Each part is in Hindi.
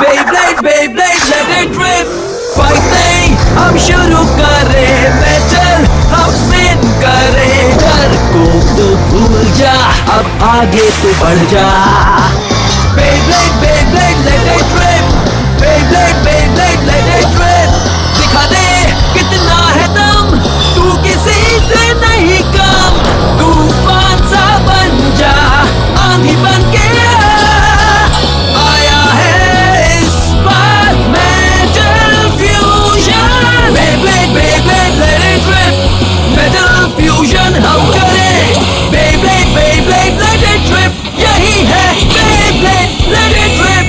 Beyblade, Beyblade, let it rip. Fighting हम शुरू करें, metal हम spin करें. डर को तो भूल जा, अब आगे तो बढ़ जा. Beyblade, Beyblade, let it rip. Beyblade, Beyblade, let it rip. दिखा दे कितना है दम, तू किसी से नहीं कम. तूफान सा बन जा, आंधी बन के आया है इस बार metal fusion. Beyblade, Beyblade, let it rip. Metal fusion हम करें. Beyblade, Beyblade, let it rip. यही है Beyblade, let it rip.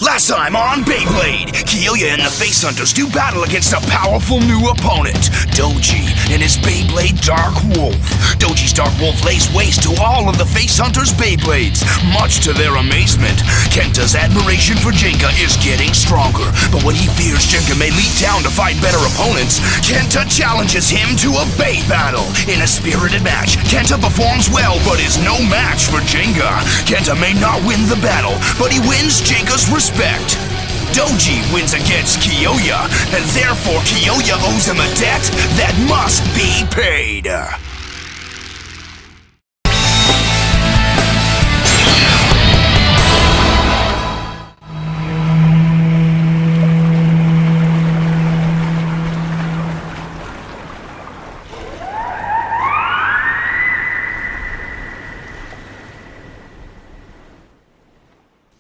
Last time on Beyblade, Kyoya and the Face Hunters do battle against a powerful new opponent, Doji and his Beyblade Dark Wolf. Doji's Dark Wolf lays waste to all of the Face Hunters' Beyblades. Much to their amazement, Kenta's admiration for Jinka is getting stronger. But when he fears Jinka may lead down to fight better opponents, Kenta challenges him to a Bey battle. In a spirited match, Kenta performs well but is no match for Jinka. Kenta may not win the battle, but he wins Jinka's respect. Doji wins against Kyoya, and therefore Kyoya owes him a debt that must be paid.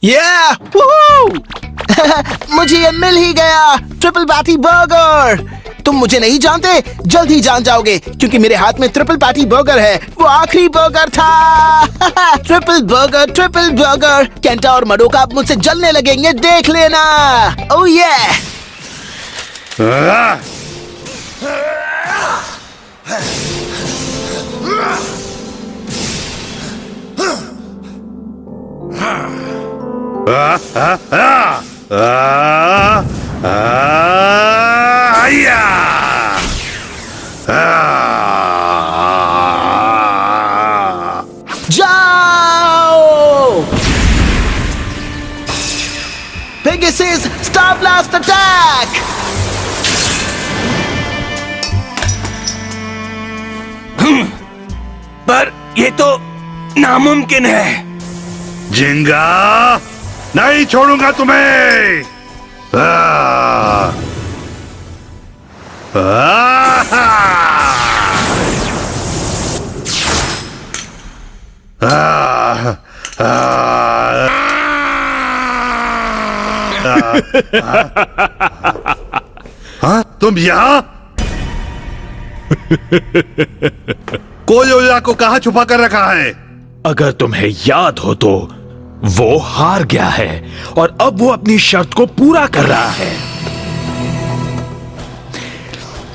Yeah! Woohoo! मुझे ये मिल ही गया, ट्रिपल पैटी बर्गर. तुम मुझे नहीं जानते, जल्द ही जान जाओगे क्योंकि मेरे हाथ में ट्रिपल पैटी बर्गर है. वो आखिरी बर्गर था. Triple burger. केंटा और मडोका अब मुझसे जलने लगेंगे, देख लेना. ओह ये जाओ. Pegasus, Star Blast attack. पर ये तो नामुमकिन है. जिंगा, नहीं छोड़ूंगा तुम्हें. हाँ, तुम यहाँ? कोयोया को कहाँ छुपा कर रखा है? अगर तुम्हें याद हो तो वो हार गया है और अब वो अपनी शर्त को पूरा कर रहा है.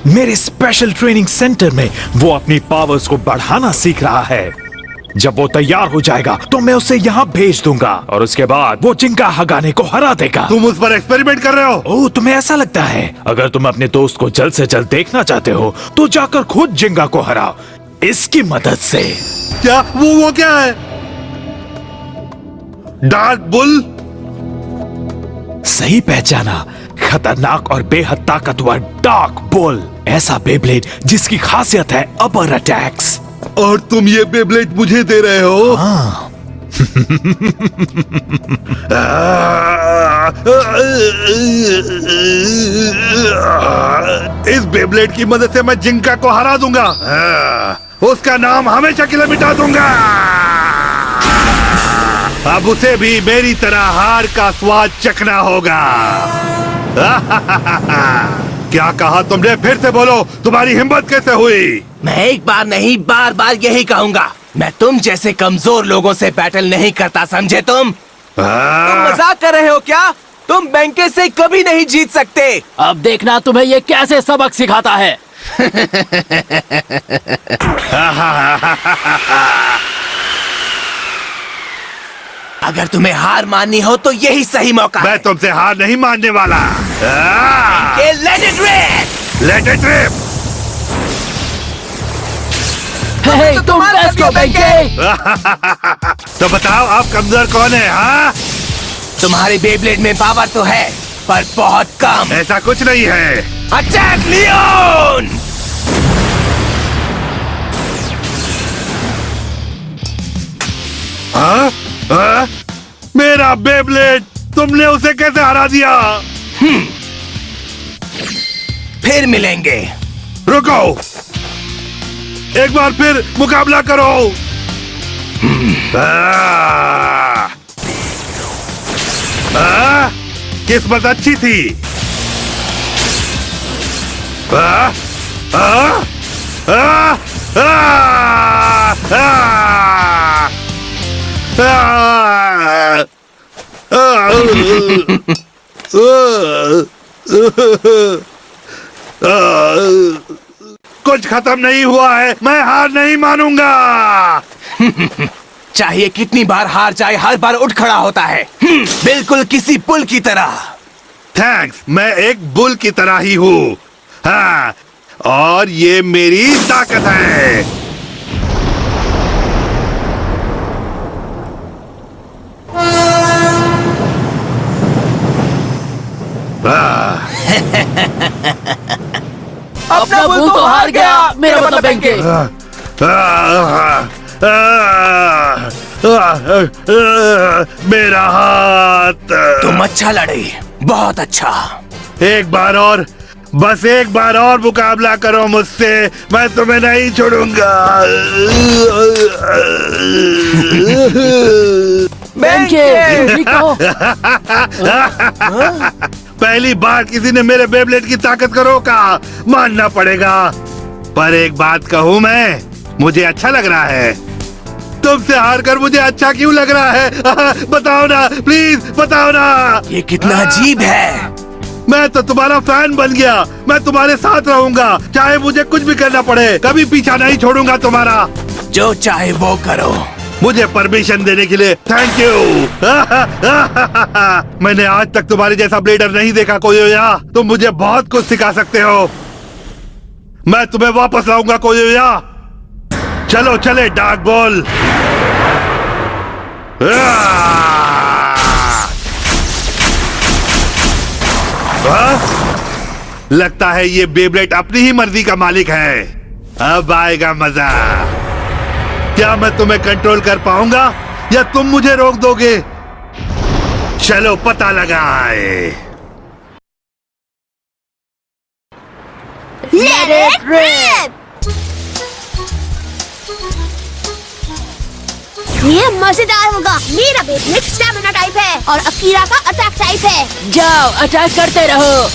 मेरे स्पेशल ट्रेनिंग सेंटर में वो अपनी पावर्स को बढ़ाना सीख रहा है. जब वो तैयार हो जाएगा तो मैं उसे यहाँ भेज दूंगा और उसके बाद वो जिंका हगाने को हरा देगा. तुम उस पर एक्सपेरिमेंट कर रहे हो? ओह, तुम्हें ऐसा लगता है? अगर तुम अपने दोस्त को जल्द से जल्द देखना चाहते हो तो जाकर खुद जिंगा को हराओ इसकी मदद से. क्या? वो क्या है? Dark bull? सही पहचाना, खतरनाक और बेहद ताकतवर डार्क बुल. ऐसा बेब्लेड जिसकी खासियत है अपर अटैक्स. और तुम ये बेब्लेड मुझे दे रहे हो? हाँ. इस बेब्लेड की मदद से मैं जिंका को हरा दूंगा. उसका नाम हमेशा के लिए मिटा दूंगा. अब उसे भी मेरी तरह हार का स्वाद चखना होगा. क्या कहा तुमने? फिर से बोलो, तुम्हारी हिम्मत कैसे हुई? मैं एक बार नहीं बार बार यही कहूंगा. मैं तुम जैसे कमजोर लोगों से बैटल नहीं करता, समझे तुम? तुम मजाक कर रहे हो क्या? तुम बैंके से कभी नहीं जीत सकते. अब देखना तुम्हें ये कैसे सबक सिखाता है. अगर तुम्हें हार माननी हो तो यही सही मौका है. मैं तुमसे हार नहीं मानने वाला. Let it rip. Let it rip. तुम बेस्ट हो बैंके. तो बताओ आप कमजोर कौन है? हाँ, तुम्हारे बेब्लेड में पावर तो है, पर बहुत कम। ऐसा कुछ नहीं है। Attack Leon! हाँ? हाँ? मेरा बेब्लेड, तुमने उसे कैसे हरा दिया? फिर मिलेंगे। रुको, एक बार फिर मुकाबला करो। किस्मत अच्छी थी। आ, आ, आ, आ, कुछ खत्म नहीं हुआ है, मैं हार नहीं मानूंगा। चाहे कितनी बार हार जाए, हर बार उठ खड़ा होता है। बिल्कुल किसी पुल की तरह। थैंक्स, मैं एक बुल की तरह ही हूँ। हाँ, और ये मेरी ताकत है। अपना बुल तो हार गया, मेरा मतलब बैंक मेरा हाथ। तुम अच्छा लड़े, बहुत अच्छा। एक बार और, बस एक बार और मुकाबला करो मुझसे, मैं तुम्हें नहीं छोड़ूंगा। पहली बार किसी ने मेरे बेब्लेड की ताकत को रोका, मानना पड़ेगा। पर एक बात कहूँ मैं, मुझे अच्छा लग रहा है। तुमसे हार कर मुझे अच्छा क्यों लग रहा है? बताओ ना, प्लीज बताओ ना। ये कितना अजीब है। मैं तो तुम्हारा फैन बन गया। मैं तुम्हारे साथ रहूंगा, चाहे मुझे कुछ भी करना पड़े। कभी पीछा नहीं छोड़ूंगा तुम्हारा। जो चाहे वो करो। मुझे परमिशन देने के लिए थैंक यू। मैंने आज तक तुम्हारे जैसा ब्लेडर नहीं देखा कोयोया। तुम मुझे बहुत कुछ सिखा सकते हो। मैं तुम्हें वापस लाऊंगा कोयोया। चलो चले डार्क बॉल। लगता है ये बेब्लेड अपनी ही मर्जी का मालिक है। अब आएगा मजा। क्या मैं तुम्हें कंट्रोल कर पाऊंगा या तुम मुझे रोक दोगे? चलो पता लगाए। Let it rip! ये मजेदार होगा। मेरा बेब्लेड स्टैमिना टाइप है और अकीरा का अटैक टाइप है। जाओ, अटैक करते रहो।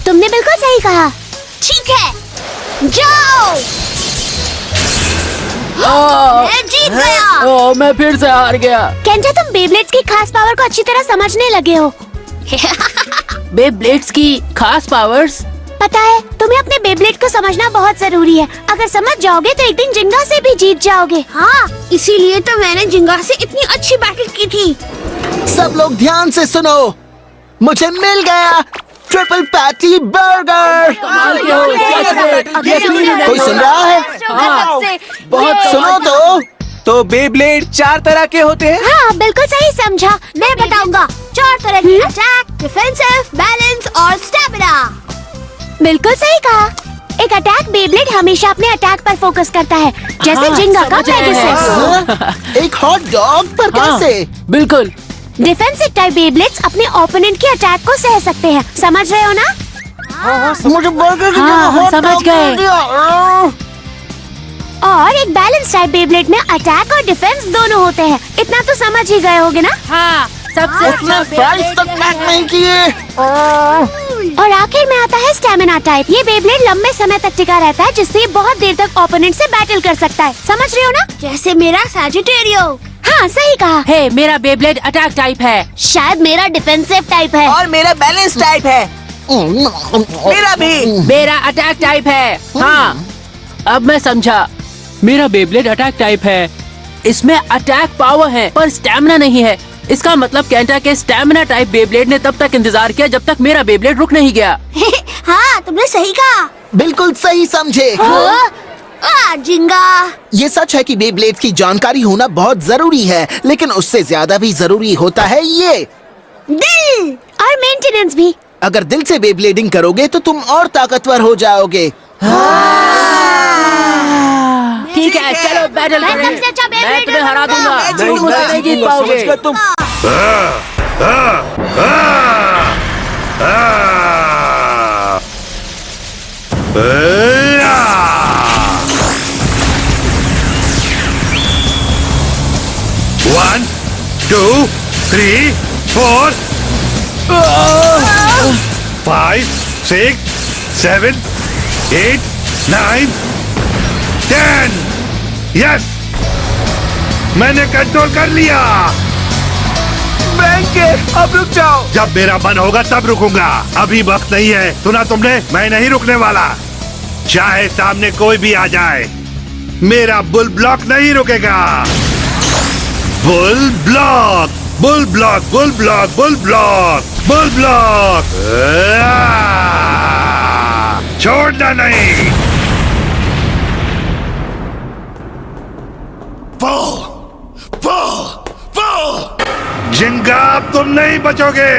तुमने बिल्कुल सही कहा। ठीक है, जाओ। मैं जीत गया। ओ, मैं फिर से हार गया। केंटा, तुम बेब्लेड्स की खास पावर को अच्छी तरह समझने लगे हो। बेब्लेड्स की खास पावर्स? पता है, तुम्हें अपने बेब्लेड को समझना बहुत जरूरी है। अगर समझ जाओगे तो एक दिन जिंगा से भी जीत जाओगे। हाँ, इसीलिए तो मैंने जिंगा से इतनी अच्छी बैटल की थी। सब लोग ध्यान से सुनो, मुझे मिल गया ट्रिपल पैटी बर्गर। कोई सुन रहा है? बहुत सुनो तो बेब्लेड 4 तरह के होते हैं। हाँ, बिल्कुल सही समझा। मैं बताऊंगा। 4 तरह की: अटैक, डिफेंसिव, बैलेंस और स्टैमिना। बिल्कुल सही कहा। एक अटैक बेब्लेड हमेशा अपने अटैक पर फोकस करता है, जैसे जिंगा का पेगासस। एक हॉट डॉग पर कैसे? बिल्कुल। डिफेंसिव टाइप बेब्लेड्स अपने ओपोनेंट के अटैक को सह सकते हैं। समझ रहे हो ना? मुझे बर्गर की हाँ, जगह हॉट समझ डॉग गए। मिल गया। और एक बैलेंस टाइप बेब्लेड में अटैक और डिफेंस दोनों होते हैं। इतना तो समझ ही गए होगे ना? हाँ, सबसे उसने फ्राइज तक पैक नहीं किए। और आखिर में आता है स्टैमिना टाइप। ये बेब्लेड लंबे समय तक टिका रहता है, जिससे ये बहुत देर तक ओपोनेंट से बैटल कर सकता है। समझ रहे हो ना? जैसे मेरा सैजिटेरियो। हाँ, सही कहा। है, मेरा बेब्लेड अटैक टाइप है। शायद मेरा डिफेंसिव टाइप है। और मेरा बैलेंस टाइप है। मेरा भी। मेरा अटैक टाइप है। हाँ, अब मैं समझा। मेरा बेब्लेड अटैक टाइप है। इसमें अटैक पावर है पर स्टैमिना नहीं है। इसका मतलब केंटा के स्टैमिना टाइप बेब्लेड ने तब तक इंतजार किया जब तक मेरा बेब्लेड रुक नहीं गया। हाँ, तुमने सही कहा। बिल्कुल सही समझे। हाँ? जिंगा। ये सच है कि बेब्लेड्स की जानकारी होना बहुत जरूरी है, लेकिन उससे ज्यादा भी जरूरी होता है ये दिल और मेंटेनेंस भी। अगर दिल से बेब्लेडिंग करोगे तो तुम और ताकतवर हो जाओगे। ठीक है, चलो बैटल मैं करें। सबसे अच्छा मैं बेब्लेडर तुम्हें हरा दूंगा। बनूंगा। तुम मुझसे नहीं जीत पाओगे। तुम One, two, three, four, 5, 6, 7, 8, 9, 10. Yes, मैंने कंट्रोल कर लिया। अब रुक जाओ। जब मेरा मन होगा तब रुकूंगा, अभी वक्त नहीं है। सुना तुमने? मैं नहीं रुकने वाला, चाहे सामने कोई भी आ जाए। मेरा बुल ब्लॉक नहीं रुकेगा। Bull block, bull block, bull block, bull block, bull block. छोड़ना नहीं। Full! Full! Full! जिंगा, अब तुम नहीं बचोगे।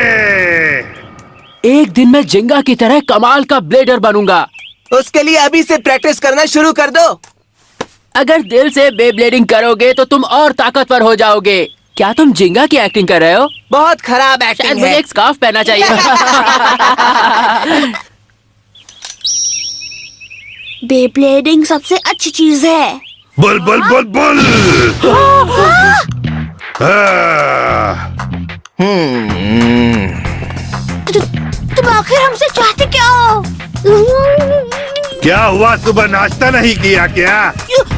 एक दिन मैं जिंगा की तरह कमाल का ब्लेडर बनूंगा। उसके लिए अभी से प्रैक्टिस करना शुरू कर दो। अगर दिल से बेब्लेडिंग करोगे तो तुम और ताकतवर हो जाओगे। क्या तुम जिंगा की एक्टिंग कर रहे हो? बहुत खराब शायद एक्टिंग मुझे है। एक स्कार्फ पहनना चाहिए। बेब्लेडिंग सबसे अच्छी चीज है। Bull bull bull bull. तुम आखिर हमसे चाहते क्या हो? क्या हुआ, सुबह नाश्ता नहीं किया क्या?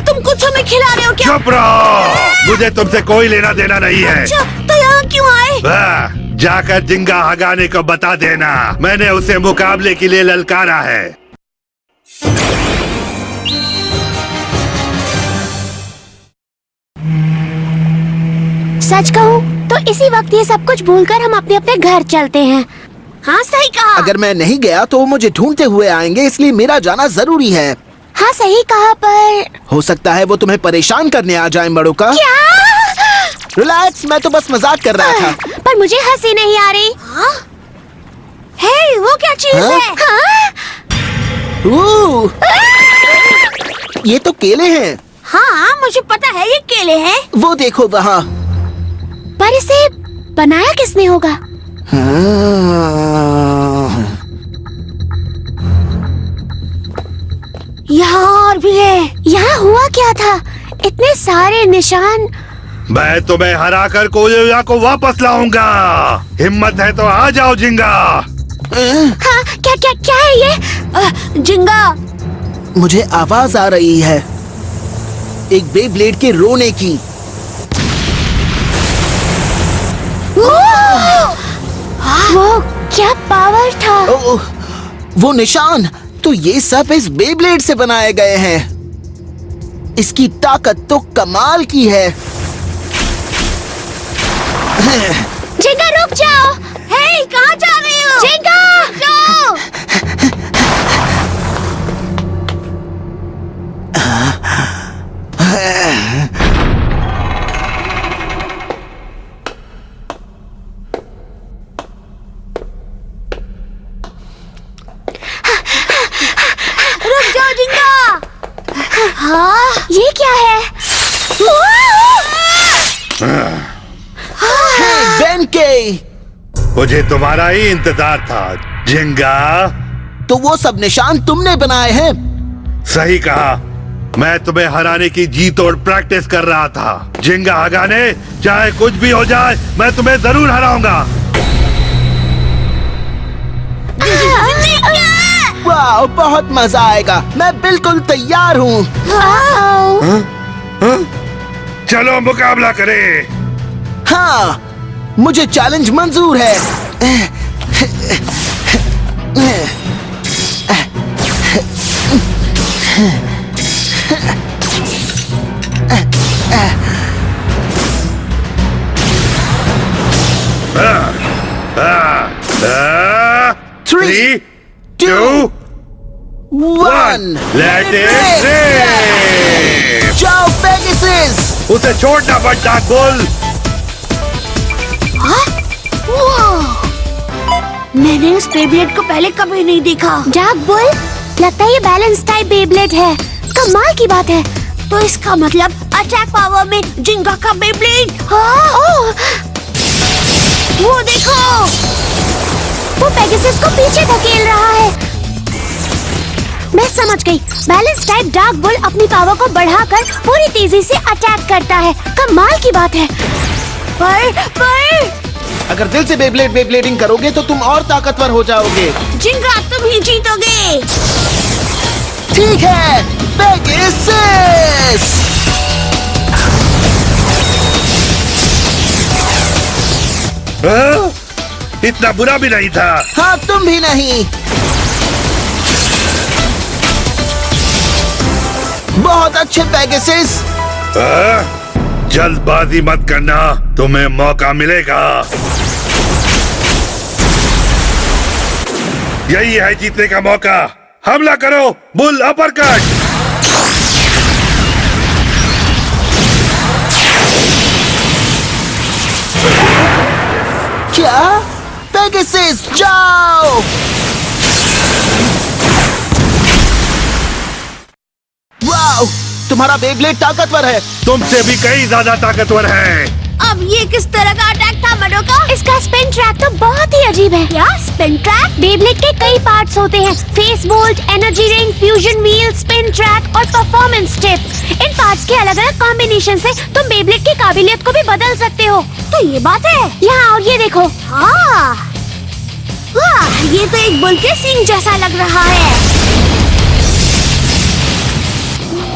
तुम कुछ हमें खिला रहे हो क्या? चुप रहो, मुझे तुमसे कोई लेना देना नहीं है। अच्छा, तो यहाँ क्यों आए? जाकर जिंगा हगाने को बता देना, मैंने उसे मुकाबले के लिए ललकारा है। सच कहूँ तो इसी वक्त ये सब कुछ भूलकर हम अपने अपने घर चलते हैं। हाँ सही कहा। अगर मैं नहीं गया तो वो मुझे ढूंढते हुए आएंगे, इसलिए मेरा जाना जरूरी है। हाँ सही कहा, पर हो सकता है वो तुम्हें परेशान करने आ जाए मड़ुका। क्या? रिलैक्स, मैं तो बस मजाक कर रहा था। पर मुझे हंसी नहीं आ रही। हे, वो क्या चीज हाँ? है? हाँ? ओह, ये तो केले हैं। हाँ मुझे पता है ये केले हैं। वो देखो वहाँ। पर इसे बनाया किसने होगा? यहाँ और भी है। यहाँ हुआ क्या था? इतने सारे निशान। मैं तुम्हें हराकर कोयोया को वापस लाऊंगा। हिम्मत है तो आ जाओ जिंगा। हाँ, क्या क्या क्या है ये? जिंगा, मुझे आवाज आ रही है, एक बेब्लेड के रोने की। वो क्या पावर था? ओह, वो निशान, तो ये सब इस बेब्लेड से बनाए गए हैं। इसकी ताकत तो कमाल की है। जिंगा रुक जाओ। हे, कहाँ जा रही हो? जिंगा, जाओ। रुक जाओ जिंगा। हाँ, ये क्या है? बेनके, मुझे तुम्हारा ही इंतजार था जिंगा। तो वो सब निशान तुमने बनाए हैं? सही कहा, मैं तुम्हें हराने की जी तोड़ प्रैक्टिस कर रहा था। जिंगा हगाने, चाहे कुछ भी हो जाए मैं तुम्हें जरूर हराऊंगा। वाह, बहुत मजा आएगा। मैं बिल्कुल तैयार हूँ। चलो मुकाबला करें। हाँ, मुझे चैलेंज मंजूर है। Three, 2, 1 let it rip. जाओ पेगासस। उसे छोड़ना मत डार्क बुल। मैंने उस बेब्लेड को पहले कभी नहीं देखा। डार्क बुल, लगता है ये बैलेंस टाइप बेब्लेड है। कमाल की बात है। तो इसका मतलब अटैक पावर में जिंगा का बेब्लेड। वो देखो, वो पेगासस को पीछे धकेल रहा है। मैं समझ गई। बैलेंस टाइप डार्क बुल अपनी पावर को बढ़ाकर पूरी तेजी से अटैक करता है। कमाल की बात है। पर अगर दिल से बेब्लेडिंग करोगे तो तुम और ताकतवर हो जाओगे। जिंगा, तुम ही जीतोगे। ठीक है, पेगासस। हाँ? इतना बुरा भी नहीं था। हाँ, तुम भी नहीं। बहुत अच्छे पेगासस। हाँ? जल्दबाजी मत करना, तुम्हें मौका मिलेगा। यही है जीतने का मौका। हमला करो बुल, अपरकट। क्या? पेगासस जाओ। वाओ, तुम्हारा बेब्लेड ताकतवर है। तुमसे भी कई ज्यादा ताकतवर है। अब ये किस तरह का अटैक था मडोका? इसका स्पिन ट्रैक तो बहुत ही अजीब है। क्या स्पिन ट्रैक? बेब्लेड के कई पार्ट्स होते हैं। Face bolt, energy ring, fusion wheel, spin track और परफॉर्मेंस टिप। इन पार्ट्स के अलग अलग कॉम्बिनेशन से तुम बेब्लेड की काबिलियत को भी बदल सकते हो। तो ये बात है। यहाँ और ये देखो। हाँ, वाह, ये तो एक बुल के सींग जैसा लग रहा है।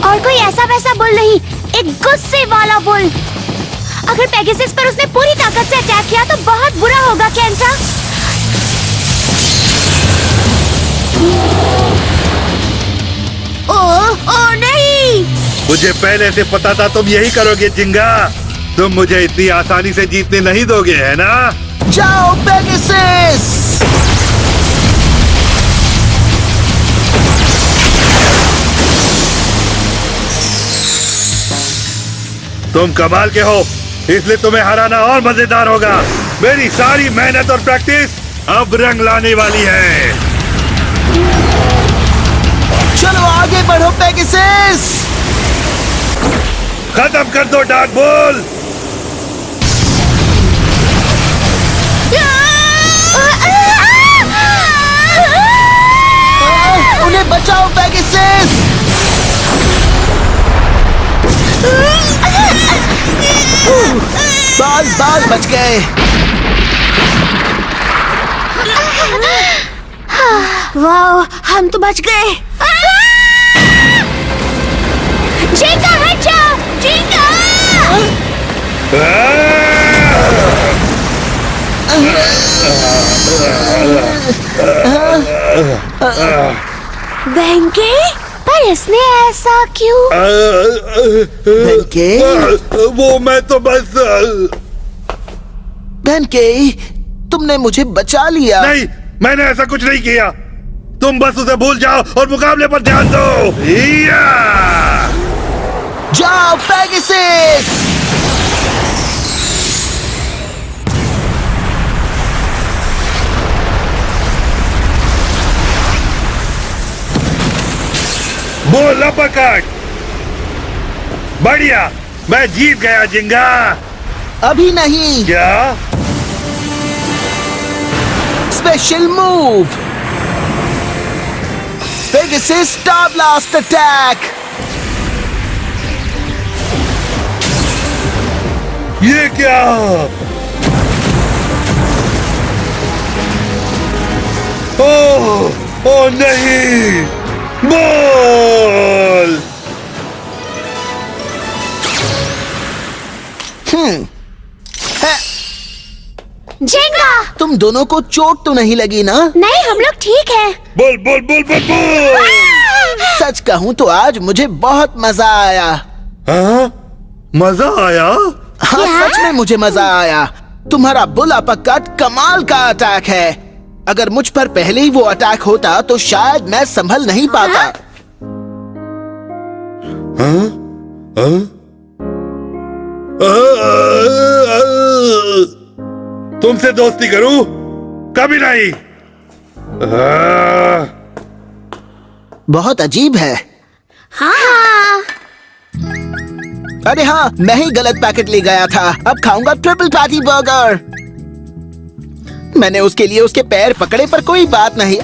और कोई ऐसा वैसा बुल नहीं, एक गुस्से वाला बुल। अगर पेगासस पर उसने पूरी ताकत से अटैक किया तो बहुत बुरा होगा केंटा। ओ नहीं, मुझे पहले से पता था तुम यही करोगे जिंगा। तुम मुझे इतनी आसानी से जीतने नहीं दोगे, है ना? जाओ पेगासस। तुम कमाल के हो, इसलिए तुम्हें हराना और मजेदार होगा। मेरी सारी मेहनत और प्रैक्टिस अब रंग लाने वाली है। चलो आगे बढ़ो पेगासस। खत्म कर दो डार्क बुल। उन्हें बचाओ पेगासस। बाल बच गए। वाह, हम तो बच गए। जिंगा हट जाओ, जिंगा। बैंके, पर इसने ऐसा क्यों? बेंके, वो मैं तो बस बेंके, तुमने मुझे बचा लिया। नहीं, मैंने ऐसा कुछ नहीं किया। तुम बस उसे भूल जाओ और मुकाबले पर ध्यान दो। या! जाओ पेगासस। बोल अपरकट। बढ़िया, मैं जीत गया जिंगा। अभी नहीं। क्या? Special move, Pegasus star blast attack. ये क्या? ओह नहीं, बोल। जिंगा, तुम दोनों को चोट तो नहीं लगी ना? नहीं, हम लोग ठीक हैं। बोल बोल बोल बोल बोल। सच कहूँ तो आज मुझे बहुत मजा आया। हाँ? मजा आया? हाँ, सच में मुझे मजा आया। तुम्हारा बुल अपरकट कमाल का अटैक है। अगर मुझ पर पहले ही वो अटैक होता तो शायद मैं संभल नहीं पाता। तुमसे दोस्ती करूं? कभी नहीं। बहुत अजीब है। हाँ। अरे हाँ, मैं ही गलत पैकेट ले गया था। अब खाऊंगा ट्रिपल पैटी बर्गर। मैंने उसके लिए उसके पैर पकड़े पर कोई बात नहीं।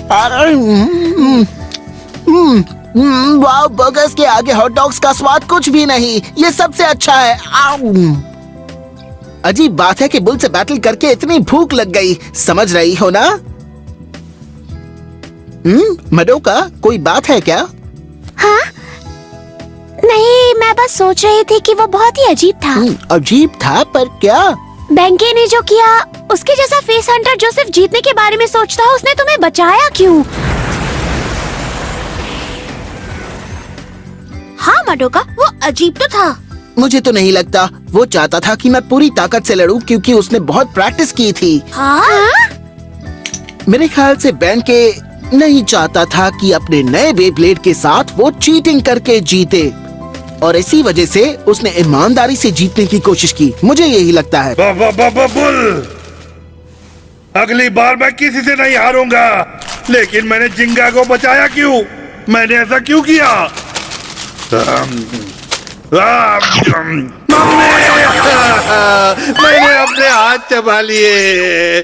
वाह, बर्गर्स के आगे हॉट डॉग्स का स्वाद कुछ भी नहीं। ये सबसे अच्छा है। अजीब बात है कि बुल से बैटल करके इतनी भूख लग गई। समझ रही हो ना? मडोका, कोई बात है क्या? हाँ? नहीं, मैं बस सोच रही थी कि वो बहुत ही अजीब था। अजीब था पर क्या? बेंके ने जो किया, उसके जैसा फेस हंटर जो सिर्फ जीतने के बारे में सोचता है, उसने तुम्हें बचाया क्यों? हाँ मडोका, वो अजीब तो था। मुझे तो नहीं लगता। वो चाहता था कि मैं पूरी ताकत से लड़ूं क्योंकि उसने बहुत प्रैक्टिस की थी। हाँ? मेरे ख्याल से बेंके नहीं चाहता था कि अपने नए बेब्लेड के साथ वो चीटिंग करके जीते, और इसी वजह से उसने ईमानदारी से जीतने की कोशिश की। मुझे यही लगता है। बुल, अगली बार मैं किसी से नहीं हारूंगा। लेकिन मैंने जिंगा को बचाया क्यों? मैंने ऐसा क्यों किया? मैंने अपने हाथ चबा लिए।